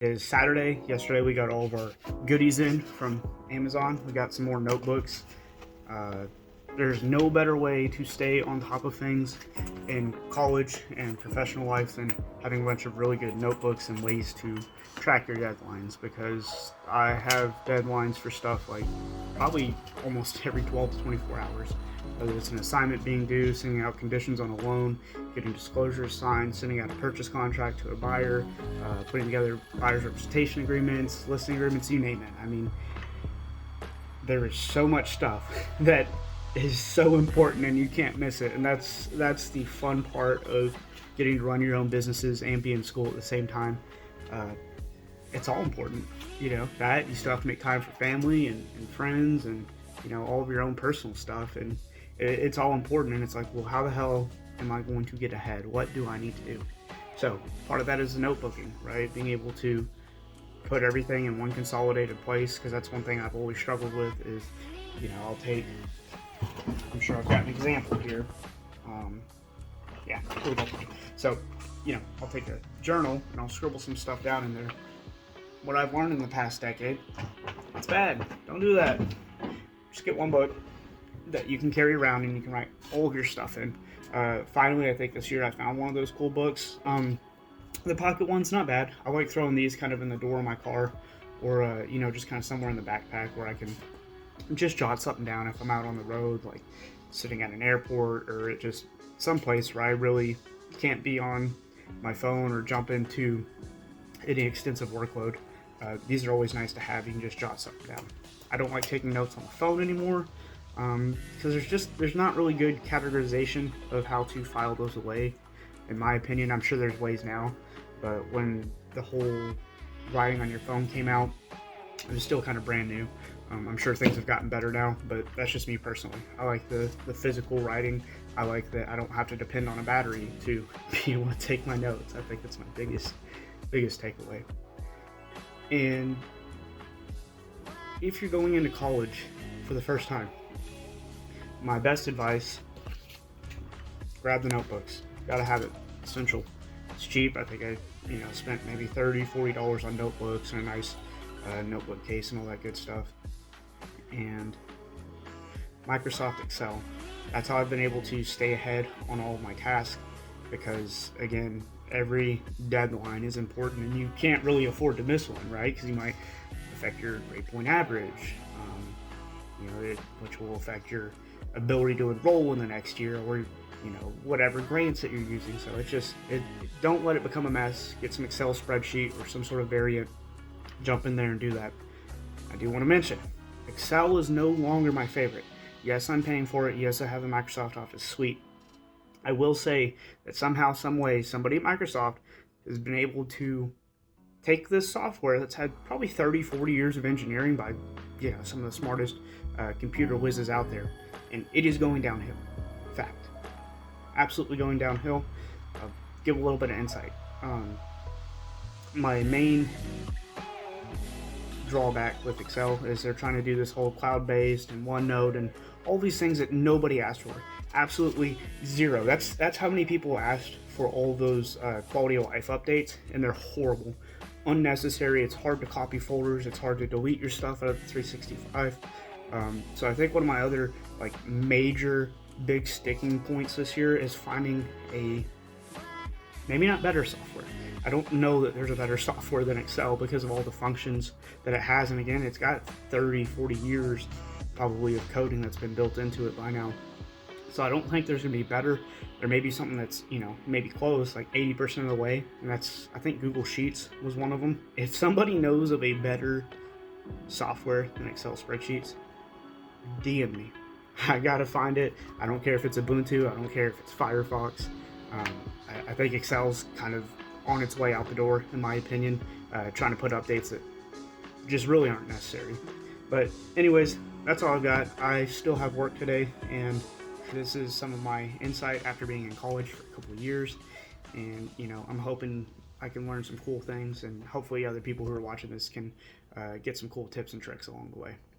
Is Saturday. Yesterday we got all of our goodies in from Amazon. We got some more notebooks. Uh, there's no better way to stay on top of things in college and professional life than having a bunch of really good notebooks and ways to track your deadlines, because I have deadlines for stuff like probably almost every 12 to 24 hours. Whether it's an assignment being due, sending out conditions on a loan, getting disclosures signed, sending out a purchase contract to a buyer, putting together buyer's representation agreements, listing agreements, you name it. I mean, there is so much stuff that is so important and you can't miss it. And that's the fun part of getting to run your own businesses and be in school at the same time. Uh, it's all important, that you still have to make time for family and friends and, all of your own personal stuff. And it's all important. And it's like, well, how the hell am I going to get ahead? What do I need to do? So part of that is the notebooking, right? Being able to put everything in one consolidated place, because that's one thing I've always struggled with is, I'm sure I've got an example here. Yeah, here we go. So, I'll take a journal and I'll scribble some stuff down in there. What I've learned in the past decade, it's bad. Don't do that. Just get one book that you can carry around and you can write all of your stuff in. Finally, I think this year I found one of those cool books. The pocket one's not bad. I like throwing these kind of in the door of my car, or just kind of somewhere in the backpack where I can just jot something down if I'm out on the road, like sitting at an airport or just someplace where I really can't be on my phone or jump into any extensive workload. These are always nice to have. You can just jot something down. I don't like taking notes on the phone anymore, because there's not really good categorization of how to file those away, in my opinion. I'm sure there's ways now, but when the whole writing on your phone came out, it was still kind of brand new. I'm sure things have gotten better now, but that's just me personally. I like the physical writing. I like that I don't have to depend on a battery to be able to take my notes. I think that's my biggest takeaway. And if you're going into college for the first time, my best advice, grab the notebooks. Gotta have it. Essential. It's cheap. I think I spent maybe $30-40 on notebooks and a nice notebook case and all that good stuff. And Microsoft Excel. That's how I've been able to stay ahead on all of my tasks, because again, every deadline is important and you can't really afford to miss one, right? Because you might affect your grade point average, which will affect your ability to enroll in the next year, or whatever grants that you're using. So don't let it become a mess. Get some Excel spreadsheet or some sort of variant, jump in there and do that. I do want to mention, Excel is no longer my favorite. Yes, I'm paying for it. Yes, I have the Microsoft Office suite. I will say that somehow, some way, somebody at Microsoft has been able to take this software that's had probably 30-40 years of engineering by some of the smartest computer whizzes out there, and it is going downhill. Fact. Absolutely going downhill. I'll give a little bit of insight. My main drawback with Excel is they're trying to do this whole cloud-based and OneNote and all these things that nobody asked for. Absolutely zero. That's how many people asked for all those quality of life updates, and they're horrible, unnecessary. It's hard to copy folders. It's hard to delete your stuff out of the 365. So I think one of my other major big sticking points this year is finding a maybe not better software. I don't know that there's a better software than Excel because of all the functions that it has. And again, it's got 30-40 years probably of coding that's been built into it by now. So I don't think there's going to be better. There may be something that's, maybe close, like 80% of the way. And I think Google Sheets was one of them. If somebody knows of a better software than Excel spreadsheets, DM me. I gotta find it. I don't care if it's Ubuntu. I don't care if it's Firefox. I think Excel's kind of on its way out the door, in my opinion, trying to put updates that just really aren't necessary. But anyways, that's all I've got. I still have work today, and this is some of my insight after being in college for a couple of years. And I'm hoping I can learn some cool things, and hopefully other people who are watching this can get some cool tips and tricks along the way.